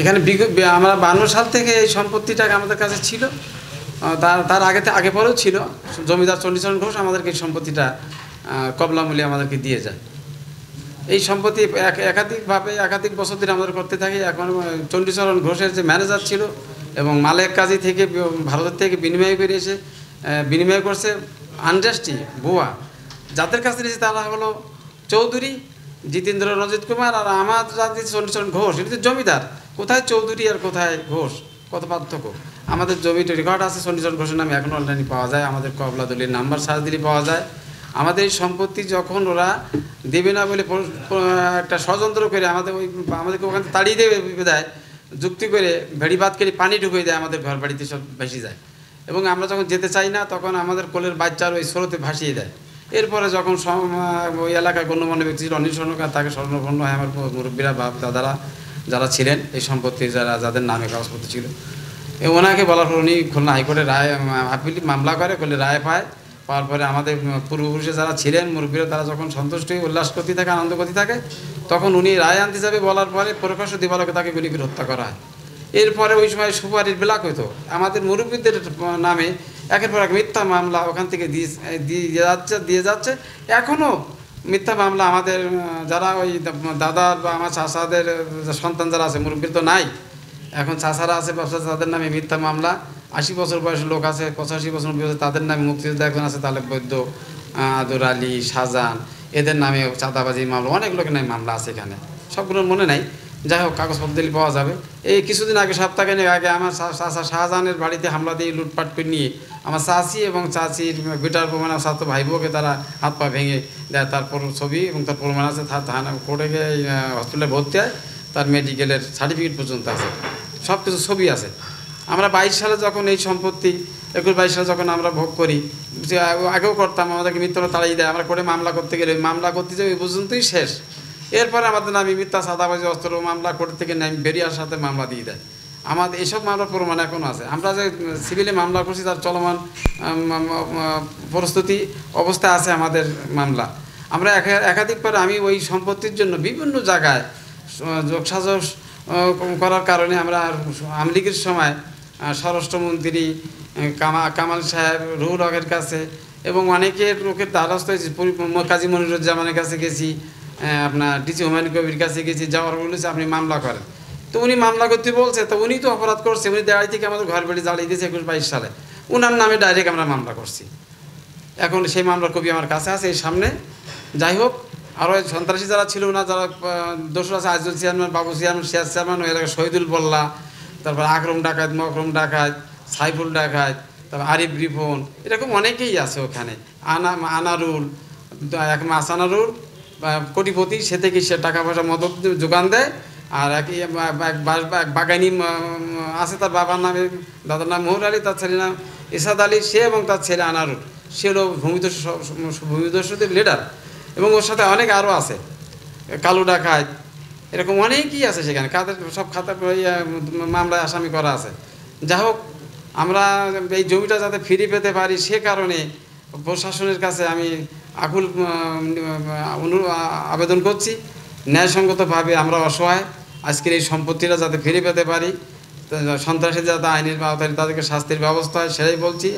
এখানে আমরা 52 সাল থেকে এই সম্পত্তিটা আমাদের কাছে ছিল। তার আগে পরেও ছিল। জমিদার চণ্ডীচরণ ঘোষ আমাদেরকে এই সম্পত্তিটা কবলামূল্যে আমাদেরকে দিয়ে যায়। এই সম্পত্তি একাধিক বছর ধরে আমাদের করতে থাকি। এখন চণ্ডীচরণ ঘোষের যে ম্যানেজার ছিল এবং মালেক কাজী থেকে ভারতের থেকে বিনিময় করছে আনজাস্টি ভুয়া, যাদের কাছে নিয়েছে তারা হলো চৌধুরী জিতেন্দ্র রঞ্জিত কুমার, আর আমার জাতি চণ্ডীচরণ ঘোষ। এটা জমিদার, কোথায় চৌধুরী আর কোথায় ঘোষ, কত পার্থক্য। আমাদের জমিতে রেকর্ড আছে চণ্ডীচরণ ঘোষের নামে, এখন অনলাইনে পাওয়া যায়, আমাদের কবলা দলিল নাম্বার সার্চ দিলে পাওয়া যায়। আমাদের এই সম্পত্তি যখন ওরা দেবে না বলে একটা ষড়যন্ত্র করে আমাদেরকে ওখানে তাড়িয়ে দেয়, যুক্তি করে ভেড়িবাদ করে পানি ঢুকিয়ে দেয়, আমাদের ঘর বাড়িতে সব ভেসে যায়। এবং আমরা যখন যেতে চাই না তখন আমাদের কোলের বাচ্চার ওই স্রোতে ভাসিয়ে দেয়। এরপরে যখন ওই এলাকায় গণ্যমান্য ব্যক্তি ছিল অনিল স্বর্ণকার, তাকে স্বর্ণপন্ন হয় আমার মুরব্বীরা বাপ দাদারা যারা ছিলেন এই সম্পত্তির যাদের নামে কাগজপত্র ছিল, ওনাকে বলার পর উনি খুলনা হাইকোর্টে মামলা করলে রায় পাওয়ার পরে আমাদের পূর্বপুরুষে যারা ছিলেন মুরব্বীরা তারা যখন সন্তুষ্ট হয়ে উল্লাস করতে থাকে, আনন্দ করতে থাকে, তখন উনি রায় আনতে যাবে বলার পরে প্রকাশ্য দিবালোকে তাকে গুলি করে হত্যা করা হয়। এরপরে ওই সময় সুপারির ব্ল্যাক হইতো, আমাদের মুরব্বীদের নামে একের পর এক মিথ্যা মামলা ওখান থেকে দিয়ে যাচ্ছে। এখনও মিথ্যা মামলা আমাদের যারা ওই দাদার বা আমার চাচাদের সন্তান যারা আছে, মুরব্বীর তো নাই, এখন চাচারা আছে তাদের নামে মিথ্যা মামলা। 80 বছর বয়সের লোক আছে, 85 বছর বয়সে তাদের নামে মুক্তিযোদ্ধা এখন আছে, তাহলে বৈদ্য, আদর আলী, শাহজাহান, এদের নামে চাঁদাবাজি মামলা, অনেক লোকের নামে মামলা আছে এখানে, সবগুলোর মনে নাই। যাই হোক, কাগজপত্র দিলে পাওয়া যাবে। এই কিছুদিন আগে, সপ্তাহখানেক আগে আমার চাচা শাহজাহানের বাড়িতে হামলা দিয়ে লুটপাট করে নিয়ে আমার চাচি এবং চাচির বেটার প্রমাণ ছাত্র ভাই বোকে তারা হাত পা ভেঙে দেয়। তারপর ছবি এবং তার প্রমাণ আছে, থানা কোর্টে গিয়ে হসপিটালে ভর্তি হয়, তার মেডিকেলের সার্টিফিকেট পর্যন্ত আছে, সব কিছু ছবি আছে। আমরা 22 সালে যখন এই সম্পত্তি 21-22 সালে যখন আমরা ভোগ করি, আগেও করতাম, আমাদেরকে মিথ্যা তাড়িয়ে দেয়। আমরা কোর্টে মামলা করতে গেলে মামলা করতে যাই ওই পর্যন্তই শেষ। এরপরে আমাদের নামে মিথ্যা চাঁদাবাজি অস্ত্র মামলা কোর্ট থেকে বেরিয়ার সাথে মামলা দিয়ে দেয়। আমাদের এইসব মামলার প্রমাণ এখনও আছে। আমরা যে সিভিলে মামলা করছি তার চলমান প্রস্তুতি অবস্থায় আছে আমাদের মামলা। আমরা একাধিকবার আমি ওই সম্পত্তির জন্য বিভিন্ন জায়গায় যোগসাজশ করার কারণে আমরা আওয়ামী লীগের সময় স্বরাষ্ট্রমন্ত্রী কামাল সাহেব, রুহুল হকের কাছে এবং অনেকের লোকের দ্বারস্থ হয়েছি, কাজী মনিরুজ্জামানের কাছে গেছি, আপনার ডিসি হুমায়ুন কবির কাছে গেছি, যাওয়ার বলেছে আপনি মামলা করেন। তো উনি মামলা করতে বলছে, তো উনি তো অপরাধ করছে, উনি দাঁড়ি থেকে আমাদের ঘর বাড়ি জ্বালিয়ে দিয়েছে 21-22 সালে, উনার নামে ডাইরেক্ট আমরা মামলা করছি। এখন সেই মামলার কপি আমার কাছে আছে এই সামনে। যাই হোক, আরও সন্ত্রাসী যারা ছিল না, যারা দোসর আছে, আজল চেয়ারম্যান, বাবু চেয়ারম্যান, শেয়ার চেয়ারম্যান, ওই এলাকায় শহীদুল বল্লা, তারপর আকরম ডাকাত, মকরম ডাকাত, সাইফুল ডাকাত, তারপর আরিফ রিফন, এরকম অনেকেই আছে ওখানে। আনারুল, এক আসানারুল কোটিপতি, সে থেকে সে টাকা পয়সা মদত যোগান দেয়। আর এক বাগানি আছে, তার বাবার নামে, দাদার নাম মহুর আলী, তার ছেলের নাম ইসাদ আলী, সে এবং তার ছেলে আনারুল, সে হলো ভূমিদস্যুদের লিডার। এবং ওর সাথে অনেক আরও আছে, কালু ডাকাত, এরকম অনেকই আছে সেখানে, কাদের সব খাতা মামলায় আসামি করা আছে। যাই হোক, আমরা এই জমিটা যাতে ফিরে পেতে পারি সে কারণে প্রশাসনের কাছে আমি আকুল আবেদন করছি, ন্যায়সঙ্গতভাবে আমরা অসহায়, আজকের এই সম্পত্তিটা যাতে ফিরে পেতে পারি, সন্ত্রাসী যাতে আইনের আওতায় তাদেরকে শাস্তির ব্যবস্থা হয় সেটাই বলছি।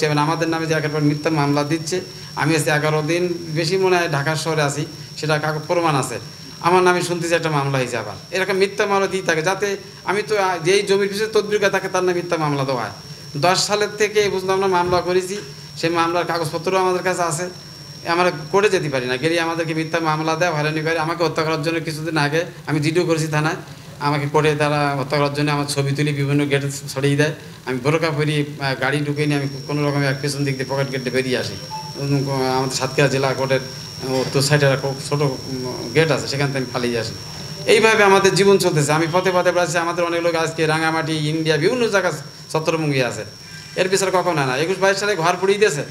এবং আমাদের নামে যে একের পর মিথ্যা মামলা দিচ্ছে, আমি আজকে 11 দিন বেশি মনে হয় ঢাকা শহরে আছি, সেটা কাগজ প্রমাণ আছে, আমার নামে শুনতেছি একটা মামলা হয়েছে। আবার এরকম মিথ্যা মামলা দিয়ে থাকে, যাতে আমি তো যেই জমির পিছনে তদবিরকে থাকে তার নামে মিথ্যা মামলা দেওয়া হয়। 10 সালের থেকে এই পর্যন্ত আমরা মামলা করেছি, সেই মামলার কাগজপত্রও আমাদের কাছে আছে। আমরা করে যেতে পারি না, গেলে আমাদেরকে মিথ্যা মামলা দেয়, হয়রানি করে। আমাকে হত্যা করার জন্য কিছুদিন আগে আমি জিডিও করেছি থানায়, আমাকে করে তারা হত্যা করার জন্য আমার ছবি তুলি বিভিন্ন গেটে ছড়িয়ে দেয়। আমি বোরকা পরি, গাড়ি ঢুকে নিয়ে আমি কোনো রকমের এক পেছন দিক দিয়ে পকেট গেটে বেরিয়ে আসি। আমাদের সাতক্ষীরা জেলা কোর্টের উত্তর সাইডে একটা ছোটো গেট আছে, সেখান থেকে আমি পালিয়ে আসি। এইভাবে আমাদের জীবন চলতেছে। আমি পথে বেড়াচ্ছি, আমাদের অনেক লোক আজকে রাঙামাটি, ইন্ডিয়া, বিভিন্ন জায়গায় ছত্রভঙ্গি আছে, এর পিছনে কখনো না। 21-22 সালে ঘর পুড়িয়ে দিয়েছে,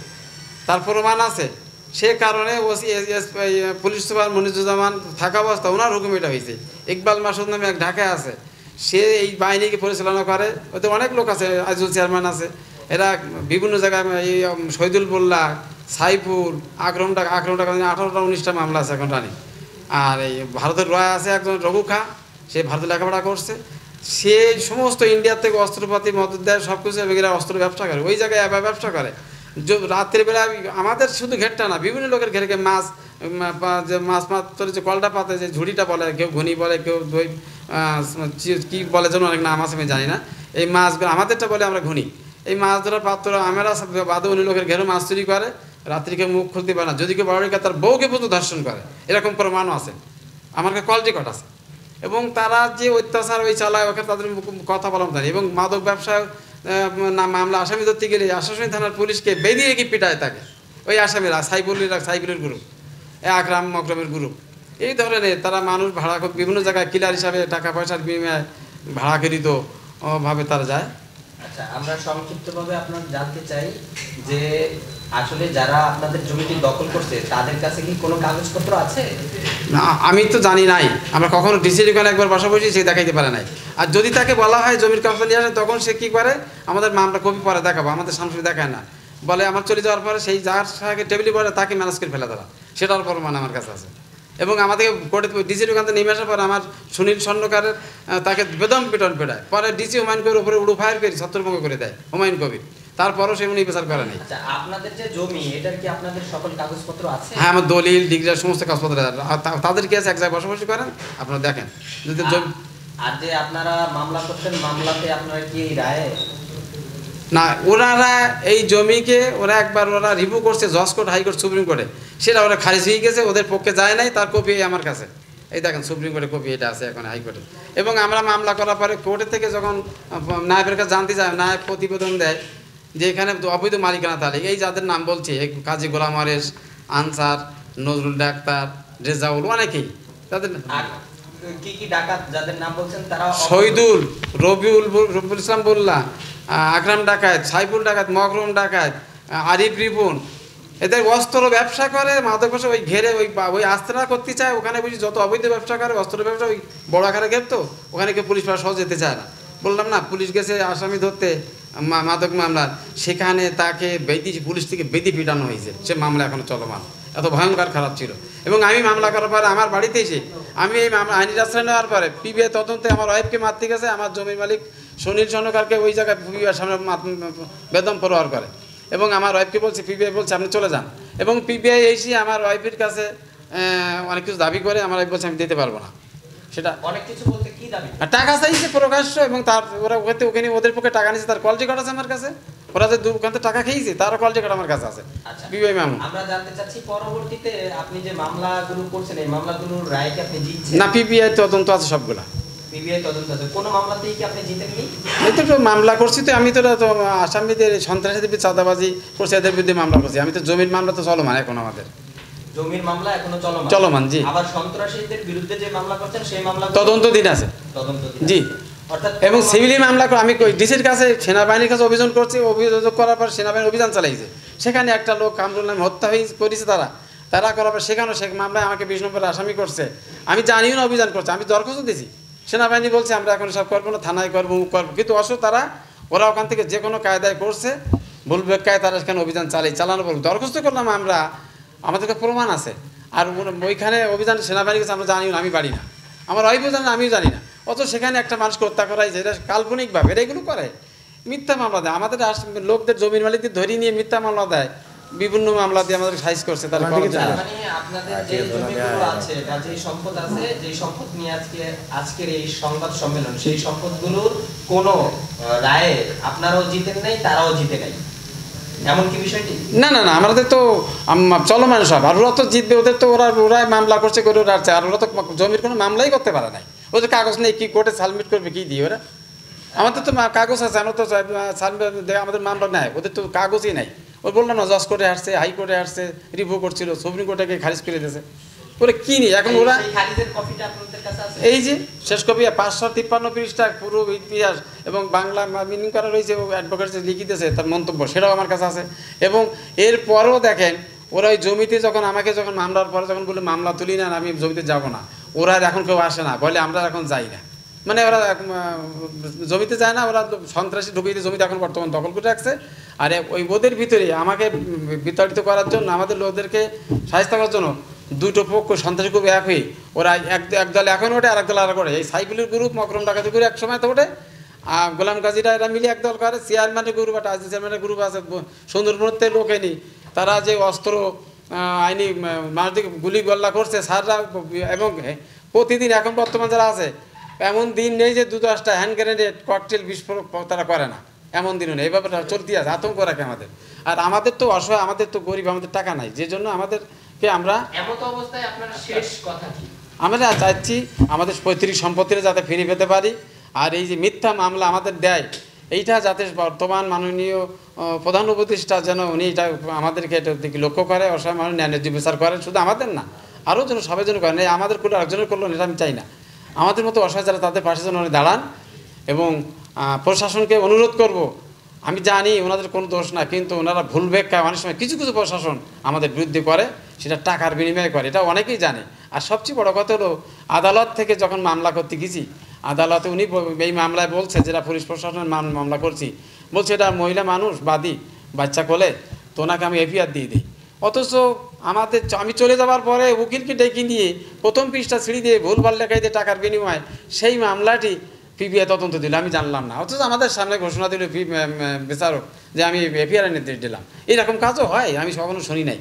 তার প্রমাণ আছে। সে কারণে পুলিশ সুপার মনিরুজ্জামান থাকা অবস্থা ওনার হুকুম এটা হয়েছে। ইকবাল মাসুদ নামে এক ঢাকায় আছে, সে এই বাহিনীকে পরিচালনা করে। ওতে অনেক লোক আছে, আজল চেয়ারম্যান আছে, এরা বিভিন্ন জায়গায়, এই শহীদুল বল্লা, সাইফুল, আকরম টাকা 18টা-19টা মামলা আছে এখন রানি। আর এই ভারতের রয় আছে একজন রঘু খা, সে ভারতে লেখাপড়া করছে। সে সমস্ত ইন্ডিয়া থেকে অস্ত্রপাতি মদত দেয় সব কিছু, এবং এরা অস্ত্র ব্যবসা করে, ওই জায়গায় ব্যবসা করে। রাত্রিবেলা আমাদের শুধু ঘেরটা না, বিভিন্ন লোকের ঘেরে মাছ, যে মাছ মাত্র যে কলটা পাতে যে ঝুড়িটা বলে, কেউ ঘুনি বলে, কেউ দই কী বলে যেন অনেক নাম আছে আমি জানি না, এই মাছগুলো আমাদেরটা বলে আমরা ঘুনি। এই মাছ ধরার পাত্র আমরা বাদে উনি লোকের ঘেরে মাছ চুরি করে, রাত্রিকে মুখ খুলতে পারে না, যদি কেউ বাড়িকে তার বউকে পর্যন্ত ধর্ষণ করে, এরকম প্রমাণও আছে, আমার কাছে কল রেকর্ড আছে। এবং তারা যে অত্যাচার ওই চালায়, ওখানে তাদের কথা বলা জানি। এবং মাদক ব্যবসায় মামলা আসামি ধরতে গেলে আশাশুনি থানার পুলিশকে বেরিয়ে কি পিটায় থাকে ওই আসামিরা, সাইবুলের গ্রুপ, আকরাম মকরমের গ্রুপ, এই ধরনের তারা মানুষ ভাড়া বিভিন্ন জায়গায় কিলার হিসাবে টাকা পয়সার বিনিময়ে ভাড়াকৃত ভাবে তারা যায়। আচ্ছা, আমরা সংক্ষিপ্তভাবে আপনার জানতে চাই যে আসলে যারা আপনাদের জমিটি দখল করছে তাদের কাছে কি কোনো কাগজপত্র আছে? না, আমি তো জানি নাই, আমরা কখনো ডিসি দোকানে একবার বসা বসি, সে দেখাইতে পারে নাই। আর যদি তাকে বলা হয় জমির কাগজ নিয়ে আসে, তখন সে কী করে, আমাদের মামলা কপি পরে দেখাবো, আমাদের সামনে দেখায় না, বলে আমার চলে যাওয়ার পরে সেই যার সাথে টেবিলে পরে তাকে ম্যানেজ করে ফেলে দেওয়া, সেটার প্রমাণ আমার কাছে আছে। এবং আমাদেরকে কোর্টে ডিসি দোকান থেকে নেমে আসার পর আমার সুনীল স্বর্ণকারের তাকে বেদম পিটন পেটায়, পরে ডিসি হুমায়ুন কবির উপরে উড়ু ফায়ার করে ছত্রভঙ্গ করে দেয় হুমায়ুন কবির, তারপরও সে উনি বিচার করে নাই। আচ্ছা, আপনাদের যে জমি, এটার কি আপনাদের সকল কাগজপত্র আছে? হ্যাঁ, আমার দলিল ডিগ্রি সমস্ত কাগজপত্র, তাদের কি আছে, এক জায়গায় বসবাস করেন, আপনারা দেখেন। যদি আর যে আপনারা মামলা করছেন, মামলাতে আপনারা কি রায় না, ওনারা এই জমিকে ওরা একবার ওরা রিভিউ করছে জজ কোর্ট, হাইকোর্ট, সুপ্রিম কোর্টে, সেটা ওরা খারিজ হয়ে গেছে, ওদের পক্ষে যায় নাই, তার কপি আমার কাছে এই দেখেন, সুপ্রিম কোর্টের কপি এটা আছে এখন হাইকোর্টে। এবং আমরা মামলা করার পরে কোর্টের থেকে যখন নায়বের কাছে জানতে চাই, নায়ব প্রতিবেদন দেয় যে এখানে অবৈধ মালিকানা তালিকা, এই যাদের নাম বলছে, কাজী গোলাম আরেস, আনসার, নজরুল ডাক্তার, রেজাউল, অনেকেই তাদের কি কি ডাকাত যাদের নাম বলছেন তারা শহীদুল, রবিউল ইসলাম বললা, আকরাম ডাকাত, সাইফুল ডাকাত, মকরম ডাকাত, আরিফ রিপুন, এদের অস্ত্র ব্যবসা করে, মাদক ব্যবসা ওই ঘেরে ওই আস্তানা করতে চায়, ওখানে বুঝি যত অবৈধ ব্যবসা করে অস্ত্র ব্যবসা ওই বড় আকারে ঘেরতো, ওখানে কেউ পুলিশ সহজ যেতে চায় না। বললাম না, পুলিশ গেছে আসামি ধরতে মাদক মামলার, সেখানে তাকে পুলিশ থেকে বেদি পিটানো হয়েছে, সে মামলা এখনো চলমান, এত ভয়ঙ্কর খারাপ ছিল। এবং আমি মামলা করার পরে আমার বাড়িতে এসে আমি এই আইনি আশ্রয় নেওয়ার পরে পিবিআই তদন্তে আমার ওয়াইফকে মারতে গেছে, আমার জমির মালিক সুনীল স্বর্ণকারকে ওই জায়গায় পিবিআই সামনে বেদম প্রহার করে। এবং আমার ওয়াইফকে বলছে, পিবিআই বলছে আপনি চলে যান। এবং পিবিআই এসে আমার ওয়াইফের কাছে অনেক কিছু দাবি করে, আমার ওয়াইফ বলছে আমি দিতে পারবো না, সেটা অনেক কিছু বলতে কি দাবি, টাকা চাইছে প্রকাশ্য। এবং তার ওরা ওখানে ওদের পক্ষে টাকা নিয়েছে, তার কল রেকর্ড আছে আমার কাছে, ওরা যে দোকান থেকে টাকা খেয়েছে তারও কল রেকর্ড আমার কাছে আছে। বিবাহ মামলা আমরা জানতে চাচ্ছি পরবর্তীতে আপনি যে মামলাগুলো করছেন, এই মামলাগুলোর রায় কি আপনি জিতছেন? না, পিবিআই তদন্ত আছে সবগুলা, পিবিআই তদন্ত আছে, কোন মামলাতেই কি আপনি জিতেননি? এই তো মামলা করছি, তো আমি তো আসামিদের সন্ত্রাসীদের চাঁদাবাজি করছি, এদের বিরুদ্ধে মামলা করছি। আমি তো জমির মামলা তো চলমান এখন আমাদের, জমির মামলা এখনো চলমান। জি, আবার সন্ত্রাসীদের বিরুদ্ধে যে মামলা করছেন সেই মামলা তদন্ত দিন আছে, জি। এবং সিভিলি মামলা আমি ডিসির কাছে, সেনাবাহিনীর কাছে অভিযোগ করছি, অভিযোগ করার পর সেনাবাহিনী অভিযান চালাইছে, সেখানে একটা লোক কামরুল নামে হত্যা করেছে তারা করার পর সেখানেও সে মামলায় আমাকে 20 নম্বরে আসামি করছে, আমি জানিও না অভিযান করছে, আমি দরখাস্ত দিয়েছি, সেনাবাহিনী বলছে আমরা এখন সব করবো না, থানায় করবো কিন্তু ওরা ওখান থেকে যে কোনো কায়দায় করছে, ভুল ব্যাখ্যায় তারা সেখানে অভিযান চালানো বলবো, দরখাস্ত করলাম আমরা, আমাদেরকে প্রমাণ আছে। আর ওইখানে অভিযান সেনাবাহিনীর কাছে আমরা জানিও না, আমি বাড়ি না, আমার ওয়াইফও জানে না, আমিও জানি না, অত সেখানে একটা মানুষকে হত্যা করা হয়েছে, এটা কাল্পনিকভাবে এটা এগুলো করে, মিথ্যা মামলা দেয়, আমাদের লোকদের জমির মালিকদের ধরিয়ে নিয়ে মিথ্যা মামলা দেয়, বিভিন্ন মামলা দিয়ে আমাদের সাইজ করছে। তাহলে আপনাদের যে জমিগুলো আছে বা যে সম্পদ আছে, যে সম্পদ নিয়ে আজকের এই সংবাদ সম্মেলন, সেই সম্পদগুলোর কোনো রায়ে আপনারাও জিতেন নাই, তারাও জিতে নাই, এমন কি বিষয়টি? না না না, আমাদের তো চলমান সব, আর ওরা তো জিতবে, ওদের তো ওরাই মামলা করছে করে ওরা আসছে, আর ওরা তো জমির কোনো মামলাই করতে পারে নাই, ওদের কাগজ নেই, কি কোর্টে সাবমিট করবে কি দিয়ে ওরা, আমাদের তো কাগজ আছে, আমরা তো আমাদের মামলা নেয়, ওদের তো কাগজই নাই। ওই বললাম না, জজ কোর্টে আসছে, হাইকোর্টে আসছে, রিভিউ করছিল, সুপ্রিম কোর্টে খারিজ করে দিয়েছে, ওরা কি নেই এখন ওরা এই যে শেষ কপি 553 পৃষ্ঠা পুরো ইতিহাস এবং বাংলা মিনিং করা রয়েছে, অ্যাডভোকেট যে লিখিতেছে তার মন্তব্য, সেটাও আমার কাছে আছে। এবং এরপরও দেখেন ওরা ওই জমিতে যখন মামলার পরে যখন বলে মামলা তুলি না, আমি জমিতে যাব না, ওরা এখন কেউ আসে না, বলে আমরা এখন যাই না, মানে ওরা জমিতে যায় না, ওরা সন্ত্রাসী ঢুকিয়ে জমিতে এখন বর্তমান দখল করে রাখছে। আর ওই ওদের ভিতরে আমাকে বিতাড়িত করার জন্য, আমাদের লোকদেরকে সাহায্য করার জন্য দুটো পক্ষ সন্ত্রাসী গ্রুপ এক হয়ে ওরা এক দল এখন ওঠে আর এক দল আর করে। এই সাইফুলের গ্রুপ মকরম ডাকাতি করে এক সময় তো ওঠে, গোলাম গাজীরা এরা মিলে একদল করে, চেয়ারম্যানের গ্রুপ একটা আছে, চেয়ারম্যানের গ্রুপ আছে সুন্দরবনতে লোক এনি, তারা যে অস্ত্র আইনি মানুষ দিকে গুলি গল্লা করছে স্যাররা, এবং প্রতিদিন এখন বর্তমান যারা আছে এমন দিন নেই যে 2-10টা হ্যান্ড গ্রেনেড ককটেল বিস্ফোরক তারা করে না, এমন দিনও নেই। এইভাবে চলতে আছে, আতঙ্ক রাখে আমাদের। আর আমাদের তো অসহায়, আমাদের তো গরিব, আমাদের টাকা নাই, যে জন্য আমাদেরকে আমরা আমরা চাইছি আমাদের পৈতৃক সম্পত্তিটা যাতে ফিরে পেতে পারি। আর এই যে মিথ্যা মামলা আমাদের দেয়, এইটা যাতে বর্তমান মাননীয় প্রধান উপদেষ্টা যেন উনি এটা আমাদেরকে এটার দিকে লক্ষ্য করে, অসহায় মানুষ ন্যায্য বিচার করেন, শুধু আমাদের না আরও যেন সবাই যেন করেন। আমাদের করলে একজনের করলো এটা আমি চাই না, আমাদের মতো অসহায় যারা তাদের পাশে যেন উনি দাঁড়ান। এবং প্রশাসনকে অনুরোধ করব, আমি জানি ওনাদের কোনো দোষ না, কিন্তু ওনারা ভুল ব্যাখ্যা অনেক সময় কিছু কিছু প্রশাসন আমাদের বিরুদ্ধে করে, সেটা টাকার বিনিময়ে করে, এটা অনেকেই জানে। আর সবচেয়ে বড় কথা হলো আদালত থেকে যখন মামলা করতে গেছি, আদালতে উনি এই মামলায় বলছে, যেটা পুলিশ প্রশাসনের মামলা করছি, বলছে এটা মহিলা মানুষ বাদী বাচ্চা কোলে, তো ওনাকে আমি এফআইআর দিয়ে দিই। অথচ আমি চলে যাওয়ার পরে উকিলকে ডেকে নিয়ে প্রথম পৃষ্ঠা ছিঁড়ি দিয়ে ভুলভাল লেখাই দিয়ে টাকার বিনিময়ে সেই মামলাটি পিবিআই তদন্ত দিল, আমি জানলাম না। অথচ আমাদের সামনে ঘোষণা দিল বিচারক যে আমি এফআইআর নির্দেশ দিলাম। এরকম কাজও হয়, আমি কখনো শুনি নাই।